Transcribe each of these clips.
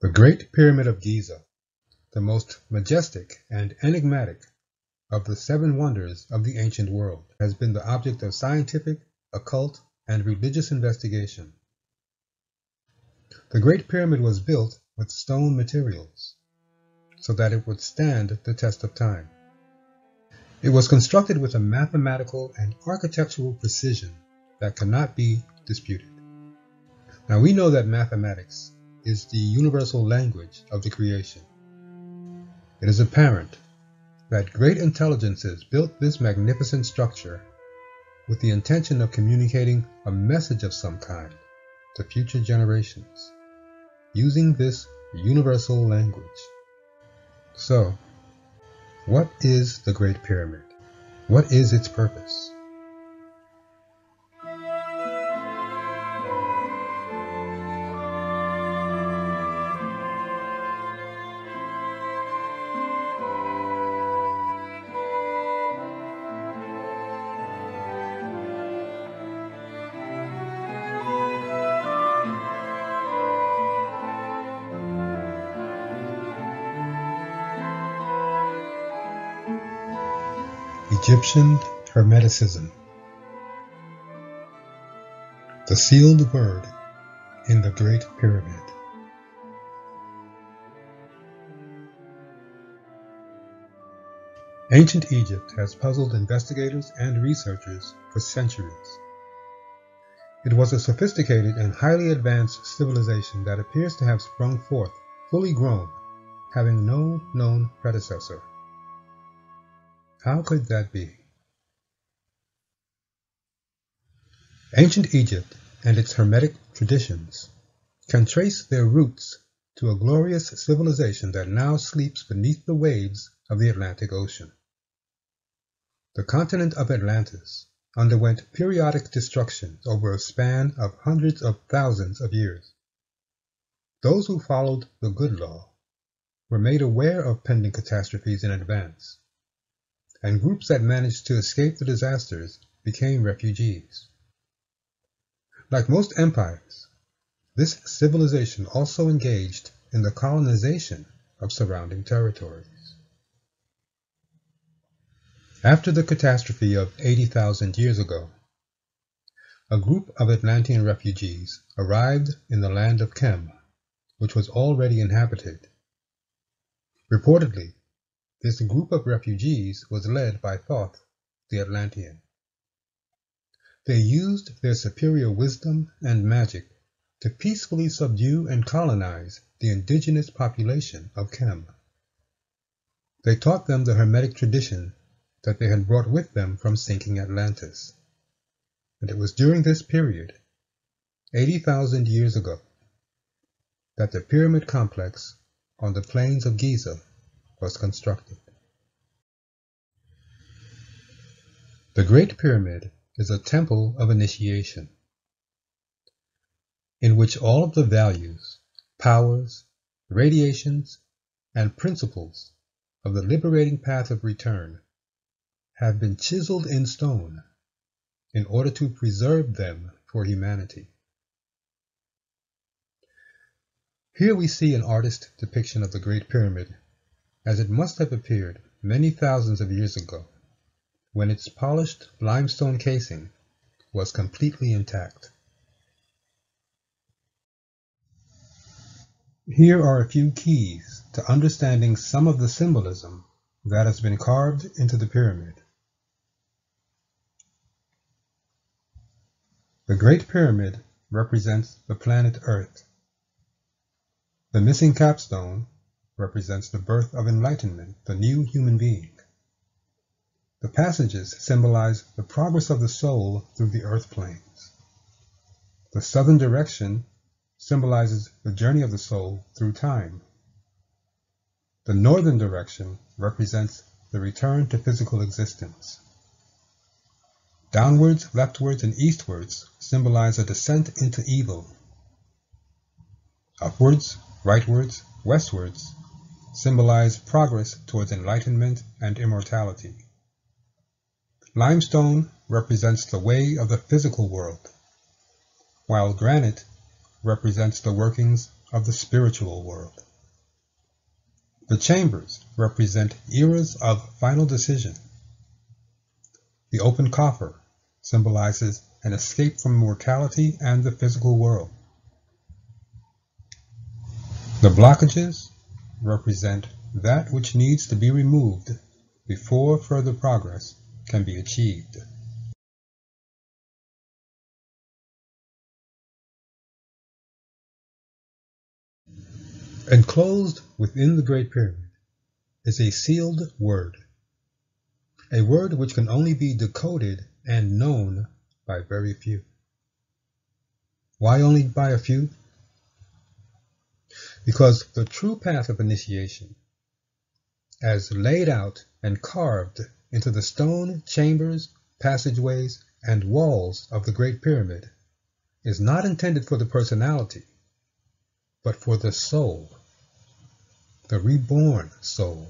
The Great Pyramid of Giza, the most majestic and enigmatic of the seven wonders of the ancient world, has been the object of scientific, occult, and religious investigation. The Great Pyramid was built with stone materials so that it would stand the test of time. It was constructed with a mathematical and architectural precision that cannot be disputed. Now we know that mathematics is the universal language of the creation. It is apparent that great intelligences built this magnificent structure with the intention of communicating a message of some kind to future generations, using this universal language. So, what is the Great Pyramid? What is its purpose? Egyptian Hermeticism. The sealed word in the Great Pyramid. Ancient Egypt has puzzled investigators and researchers for centuries. It was a sophisticated and highly advanced civilization that appears to have sprung forth, fully grown, having no known predecessor. How could that be? Ancient Egypt and its Hermetic traditions can trace their roots to a glorious civilization that now sleeps beneath the waves of the Atlantic Ocean. The continent of Atlantis underwent periodic destruction over a span of hundreds of thousands of years. Those who followed the good law were made aware of pending catastrophes in advance, and groups that managed to escape the disasters became refugees. Like most empires, this civilization also engaged in the colonization of surrounding territories. After the catastrophe of 80,000 years ago, a group of Atlantean refugees arrived in the land of Chem, which was already inhabited. Reportedly, this group of refugees was led by Thoth, the Atlantean. They used their superior wisdom and magic to peacefully subdue and colonize the indigenous population of Chem. They taught them the Hermetic tradition that they had brought with them from sinking Atlantis. And it was during this period, 80,000 years ago, that the pyramid complex on the plains of Giza was constructed. The Great Pyramid is a temple of initiation, in which all of the values, powers, radiations, and principles of the liberating path of return have been chiseled in stone in order to preserve them for humanity. Here we see an artist's depiction of the Great Pyramid as it must have appeared many thousands of years ago, when its polished limestone casing was completely intact. Here are a few keys to understanding some of the symbolism that has been carved into the pyramid. The Great Pyramid represents the planet Earth. The missing capstone represents the birth of enlightenment, the new human being. The passages symbolize the progress of the soul through the earth planes. The southern direction symbolizes the journey of the soul through time. The northern direction represents the return to physical existence. Downwards, leftwards, and eastwards symbolize a descent into evil. Upwards, rightwards, westwards symbolize progress towards enlightenment and immortality. Limestone represents the way of the physical world, while granite represents the workings of the spiritual world. The chambers represent eras of final decision. The open coffer symbolizes an escape from mortality and the physical world. The blockages represent that which needs to be removed before further progress can be achieved. Enclosed within the Great Pyramid is a sealed word, a word which can only be decoded and known by very few. Why only by a few? Because the true path of initiation, as laid out and carved into the stone chambers, passageways, and walls of the Great Pyramid, is not intended for the personality, but for the soul, the reborn soul.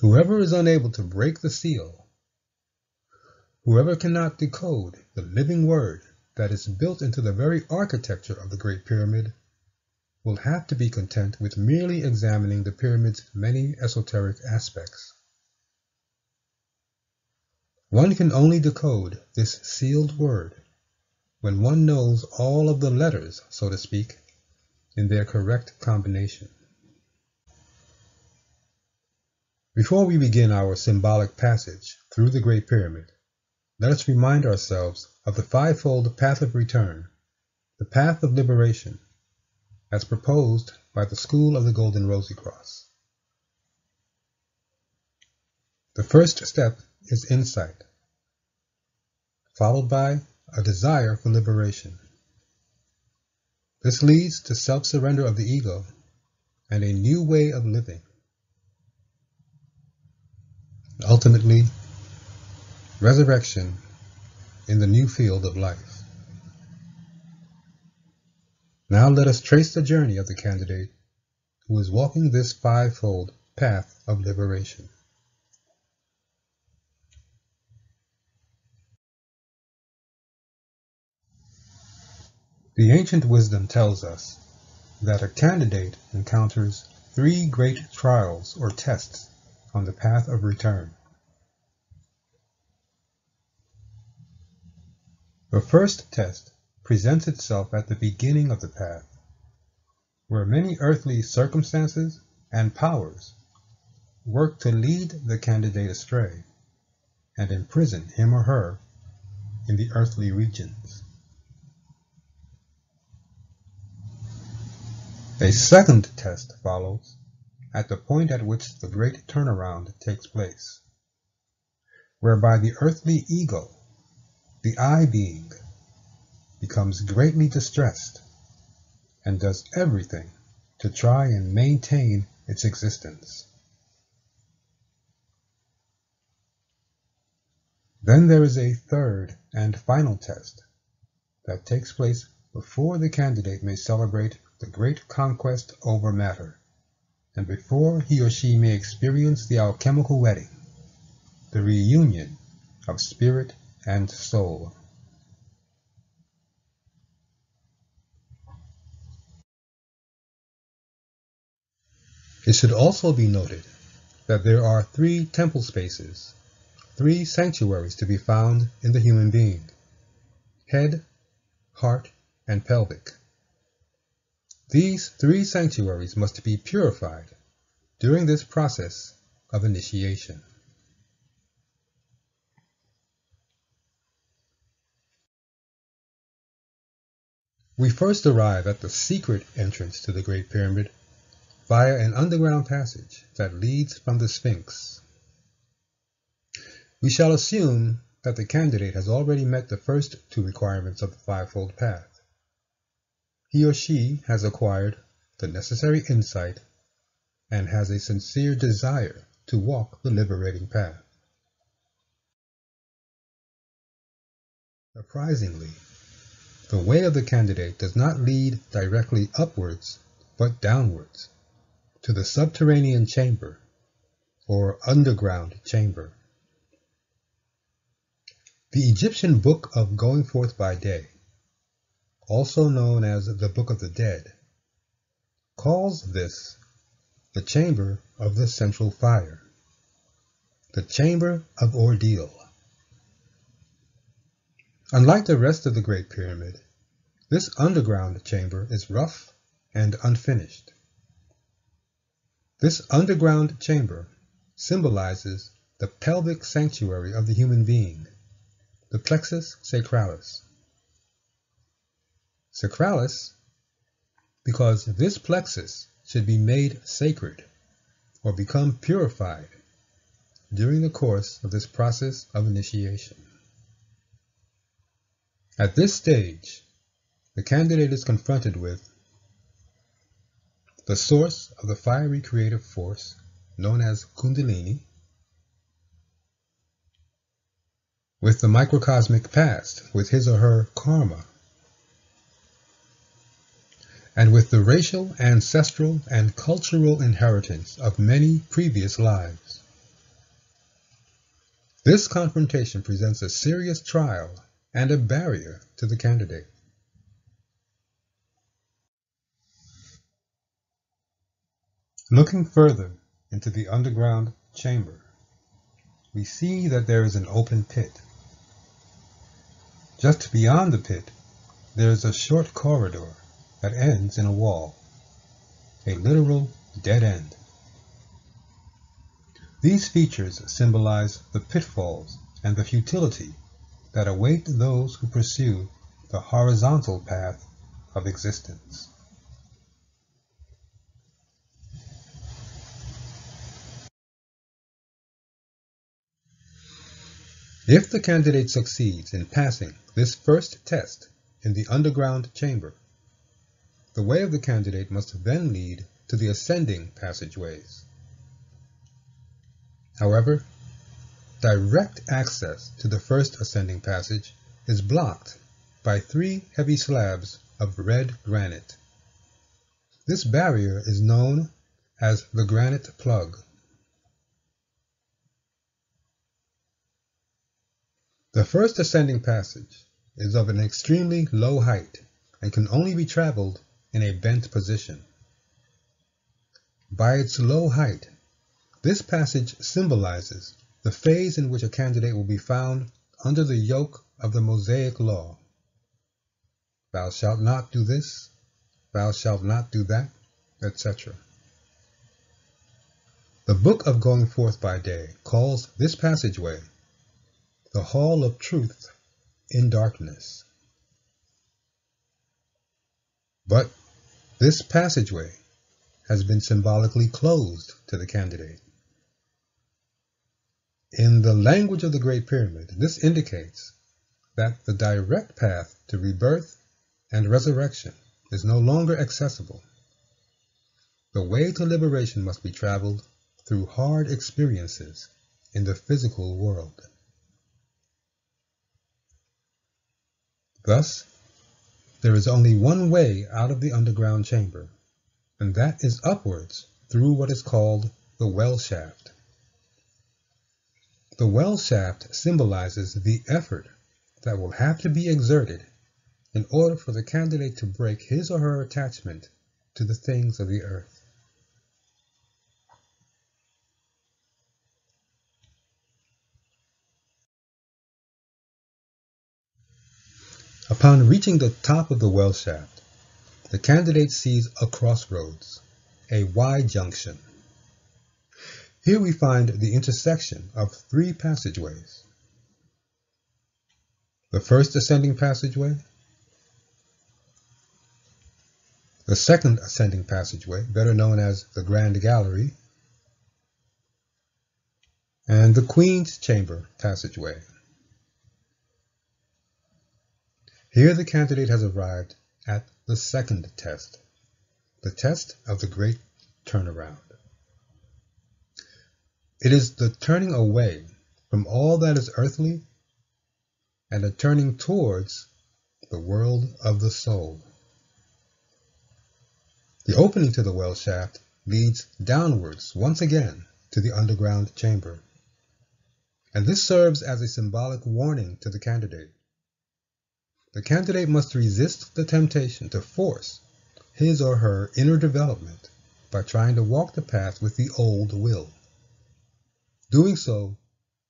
Whoever is unable to break the seal, whoever cannot decode the living word that is built into the very architecture of the Great Pyramid, will have to be content with merely examining the pyramid's many esoteric aspects. One can only decode this sealed word when one knows all of the letters, so to speak, in their correct combination. Before we begin our symbolic passage through the Great Pyramid, let us remind ourselves of the fivefold path of return, the path of liberation, as proposed by the School of the Golden Rosy Cross. The first step is insight, followed by a desire for liberation. This leads to self-surrender of the ego and a new way of living. Ultimately, resurrection in the new field of life. Now let us trace the journey of the candidate who is walking this fivefold path of liberation. The ancient wisdom tells us that a candidate encounters 3 great trials or tests on the path of return. The first test presents itself at the beginning of the path, where many earthly circumstances and powers work to lead the candidate astray and imprison him or her in the earthly regions. A second test follows at the point at which the great turnaround takes place, whereby the earthly ego, the I being, becomes greatly distressed and does everything to try and maintain its existence. Then there is a third and final test that takes place before the candidate may celebrate the great conquest over matter, and before he or she may experience the alchemical wedding, the reunion of spirit and soul. It should also be noted that there are 3 temple spaces, 3 sanctuaries to be found in the human being: head, heart, and pelvic. These 3 sanctuaries must be purified during this process of initiation. We first arrive at the secret entrance to the Great Pyramid via an underground passage that leads from the Sphinx. We shall assume that the candidate has already met the first 2 requirements of the fivefold path. He or she has acquired the necessary insight and has a sincere desire to walk the liberating path. Surprisingly, the way of the candidate does not lead directly upwards, but downwards, to the subterranean chamber, or underground chamber. The Egyptian book of Going Forth by Day also known as the Book of the Dead, calls this the Chamber of the Central Fire, the Chamber of Ordeal. Unlike the rest of the Great Pyramid, this underground chamber is rough and unfinished. This underground chamber symbolizes the pelvic sanctuary of the human being, the plexus sacralis. Sacralis, because this plexus should be made sacred or become purified during the course of this process of initiation. At this stage, the candidate is confronted with the source of the fiery creative force known as Kundalini, with the microcosmic past, with his or her karma, and with the racial, ancestral, and cultural inheritance of many previous lives. This confrontation presents a serious trial and a barrier to the candidate. Looking further into the underground chamber, we see that there is an open pit. Just beyond the pit, there is a short corridor that ends in a wall, a literal dead end. These features symbolize the pitfalls and the futility that await those who pursue the horizontal path of existence. If the candidate succeeds in passing this first test in the underground chamber, the way of the candidate must then lead to the ascending passageways. However, direct access to the first ascending passage is blocked by 3 heavy slabs of red granite. This barrier is known as the granite plug. The first ascending passage is of an extremely low height and can only be traveled in a bent position. By its low height, this passage symbolizes the phase in which a candidate will be found under the yoke of the Mosaic law. Thou shalt not do this, thou shalt not do that, etc. The Book of Going Forth by Day calls this passageway the Hall of Truth in Darkness. But this passageway has been symbolically closed to the candidate. In the language of the Great Pyramid, this indicates that the direct path to rebirth and resurrection is no longer accessible. The way to liberation must be traveled through hard experiences in the physical world. Thus, there is only one way out of the underground chamber, and that is upwards through what is called the well shaft. The well shaft symbolizes the effort that will have to be exerted in order for the candidate to break his or her attachment to the things of the earth. Upon reaching the top of the well shaft, the candidate sees a crossroads, a Y-junction. Here we find the intersection of 3 passageways. The first ascending passageway, the second ascending passageway, better known as the Grand Gallery, and the Queen's Chamber passageway. Here the candidate has arrived at the second test, the test of the Great Turnaround. It is the turning away from all that is earthly and a turning towards the world of the soul. The opening to the well shaft leads downwards once again to the underground chamber, and this serves as a symbolic warning to the candidate. the candidate must resist the temptation to force his or her inner development by trying to walk the path with the old will. Doing so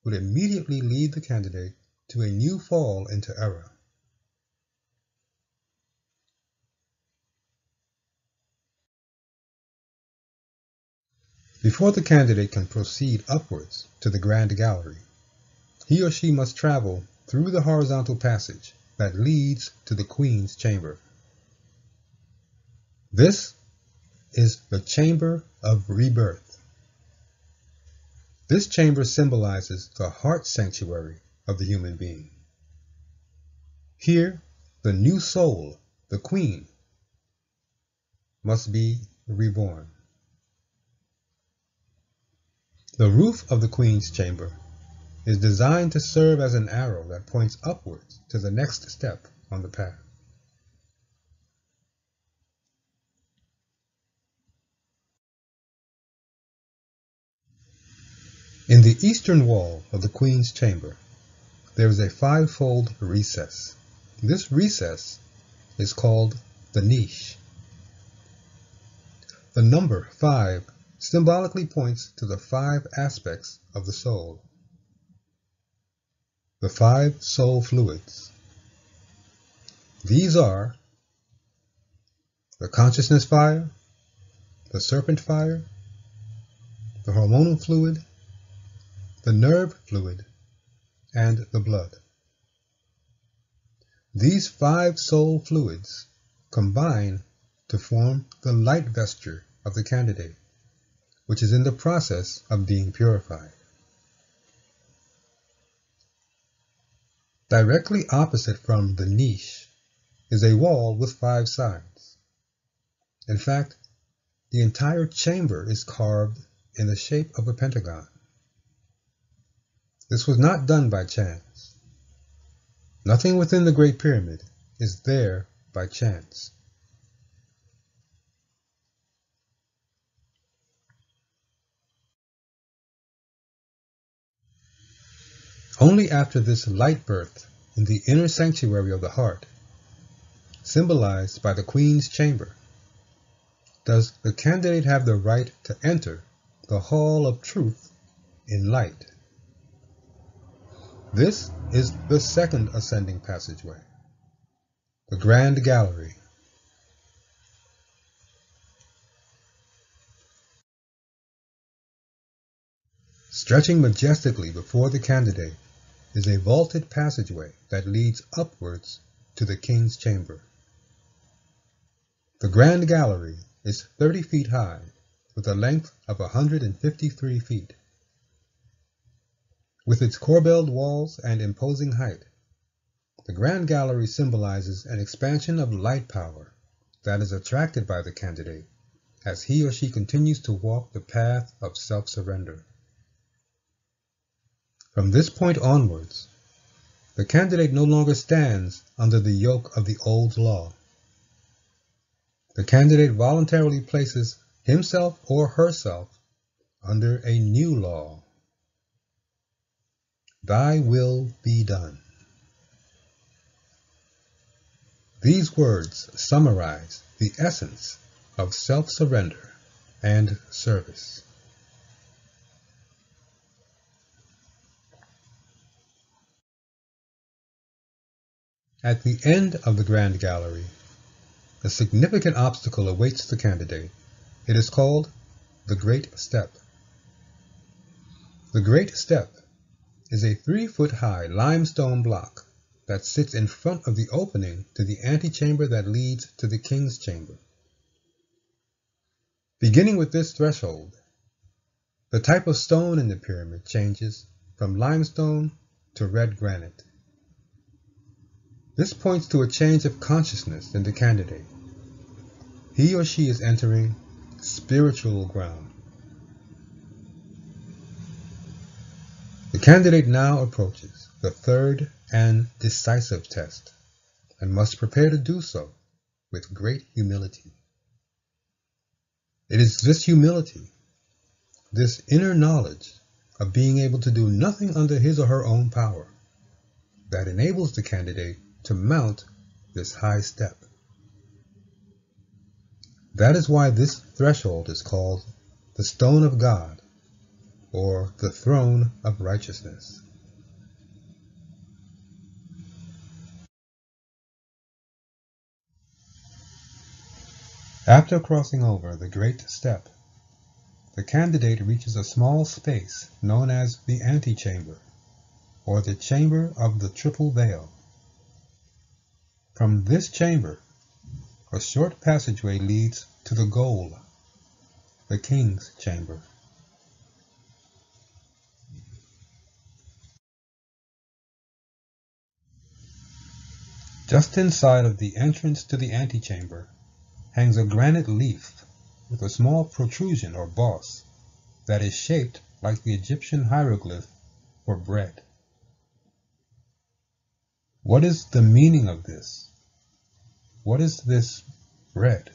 would immediately lead the candidate to a new fall into error. Before the candidate can proceed upwards to the grand gallery, he or she must travel through the horizontal passage that leads to the Queen's Chamber. This is the Chamber of Rebirth. This chamber symbolizes the heart sanctuary of the human being. Here, the new soul, the Queen, must be reborn. The roof of the Queen's Chamber is designed to serve as an arrow that points upwards to the next step on the path. In the eastern wall of the Queen's Chamber, there is a five-fold recess. This recess is called the niche. The number 5 symbolically points to the 5 aspects of the soul, the 5 soul fluids. These are the consciousness fire, the serpent fire, the hormonal fluid, the nerve fluid, and the blood. These 5 soul fluids combine to form the light vesture of the candidate, which is in the process of being purified. Directly opposite from the niche is a wall with 5 sides. In fact, the entire chamber is carved in the shape of a pentagon. This was not done by chance. Nothing within the Great Pyramid is there by chance. Only after this light birth in the inner sanctuary of the heart, symbolized by the Queen's Chamber, does the candidate have the right to enter the Hall of Truth in light. This is the second ascending passageway, the Grand Gallery. Stretching majestically before the candidate is a vaulted passageway that leads upwards to the King's Chamber. The Grand Gallery is 30 feet high, with a length of 153 feet. With its corbelled walls and imposing height, the Grand Gallery symbolizes an expansion of light power that is attracted by the candidate as he or she continues to walk the path of self-surrender. From this point onwards, the candidate no longer stands under the yoke of the old law. The candidate voluntarily places himself or herself under a new law. Thy will be done. These words summarize the essence of self-surrender and service. At the end of the Grand Gallery, a significant obstacle awaits the candidate. It is called the Great Step. The Great Step is a 3-foot-high limestone block that sits in front of the opening to the antechamber that leads to the King's Chamber. Beginning with this threshold, the type of stone in the pyramid changes from limestone to red granite. This points to a change of consciousness in the candidate. He or she is entering spiritual ground. The candidate now approaches the third and decisive test, and must prepare to do so with great humility. It is this humility, this inner knowledge of being able to do nothing under his or her own power, that enables the candidate to mount this high step. That is why this threshold is called the Stone of God, or the Throne of Righteousness. After crossing over the great step, the candidate reaches a small space known as the antechamber, or the chamber of the triple veil. From this chamber, a short passageway leads to the goal, the king's chamber. Just inside of the entrance to the antechamber hangs a granite leaf with a small protrusion or boss that is shaped like the Egyptian hieroglyph for bread. What is the meaning of this? What is this bread?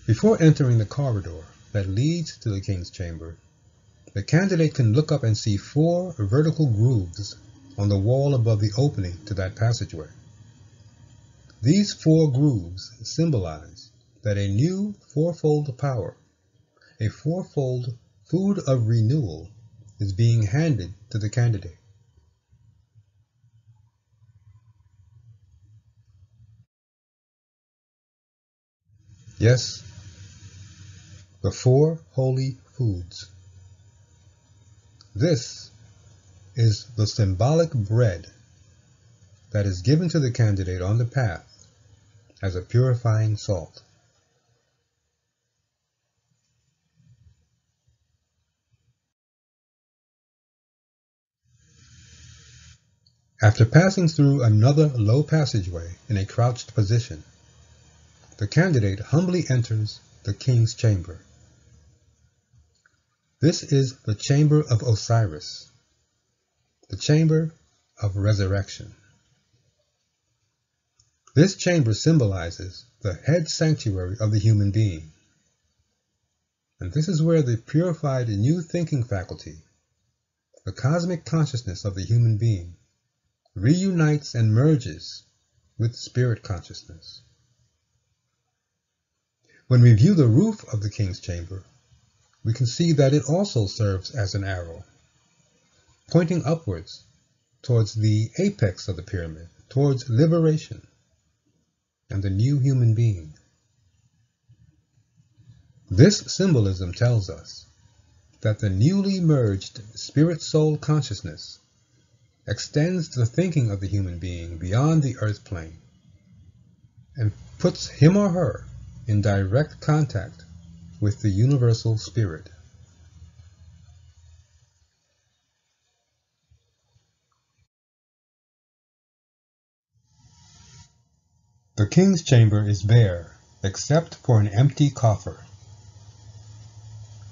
Before entering the corridor that leads to the king's chamber, the candidate can look up and see 4 vertical grooves on the wall above the opening to that passageway. These 4 grooves symbolize that a new fourfold power, a fourfold food of renewal, is being handed to the candidate. Yes, the 4 holy foods. This is the symbolic bread that is given to the candidate on the path as a purifying salt. After passing through another low passageway in a crouched position, the candidate humbly enters the king's chamber. This is the Chamber of Osiris, the Chamber of Resurrection. This chamber symbolizes the head sanctuary of the human being. And this is where the purified new thinking faculty, the cosmic consciousness of the human being, reunites and merges with spirit consciousness. When we view the roof of the king's chamber, we can see that it also serves as an arrow, pointing upwards towards the apex of the pyramid, towards liberation and the new human being. This symbolism tells us that the newly merged spirit-soul consciousness extends the thinking of the human being beyond the earth plane and puts him or her in direct contact with the universal spirit. The king's chamber is bare, except for an empty coffer.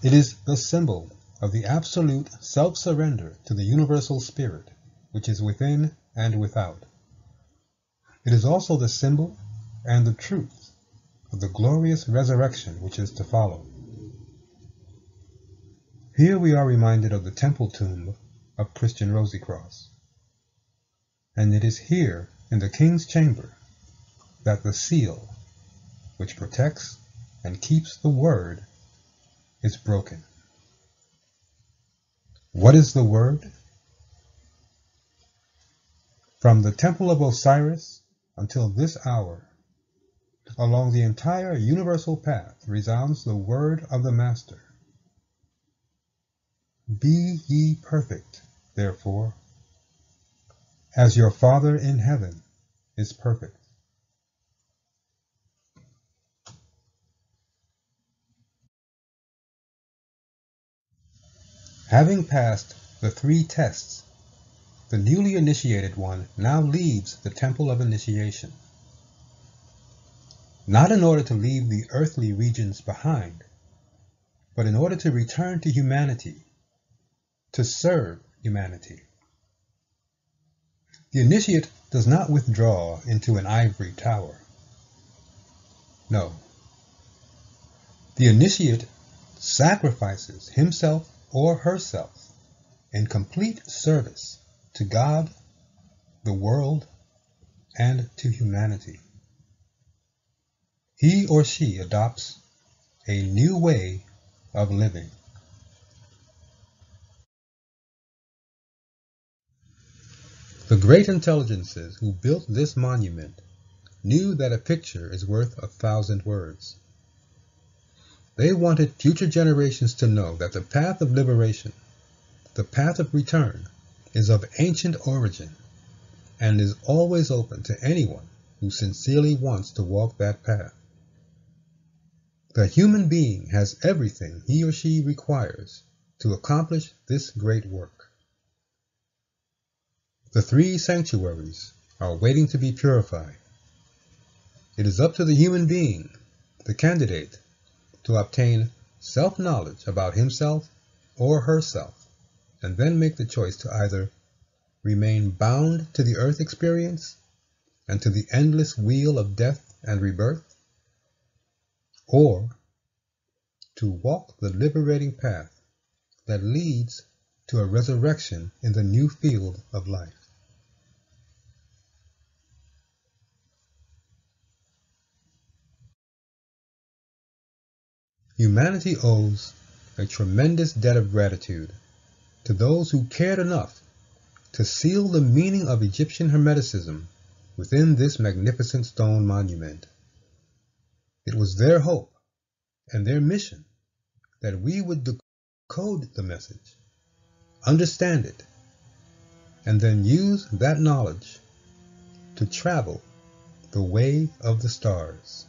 It is the symbol of the absolute self-surrender to the universal spirit, which is within and without. It is also the symbol and the truth of the glorious resurrection which is to follow. Here we are reminded of the temple tomb of Christian Rosicross. And it is here, in the king's chamber, that the seal, which protects and keeps the word, is broken. What is the word? From the temple of Osiris until this hour, along the entire universal path resounds the word of the Master. Be ye perfect, therefore, as your Father in heaven is perfect. Having passed the 3 tests, the newly initiated one now leaves the temple of initiation. Not in order to leave the earthly regions behind, but in order to return to humanity, to serve humanity. The initiate does not withdraw into an ivory tower. No. The initiate sacrifices himself or herself in complete service to God, the world, and to humanity. He or she adopts a new way of living. The great intelligences who built this monument knew that a picture is worth 1,000 words. They wanted future generations to know that the path of liberation, the path of return, is of ancient origin and is always open to anyone who sincerely wants to walk that path. The human being has everything he or she requires to accomplish this great work. The 3 sanctuaries are waiting to be purified. It is up to the human being, the candidate, to obtain self-knowledge about himself or herself, and then make the choice to either remain bound to the earth experience and to the endless wheel of death and rebirth, or to walk the liberating path that leads to a resurrection in the new field of life. Humanity owes a tremendous debt of gratitude to those who cared enough to seal the meaning of Egyptian Hermeticism within this magnificent stone monument. It was their hope and their mission that we would decode the message, understand it, and then use that knowledge to travel the way of the stars.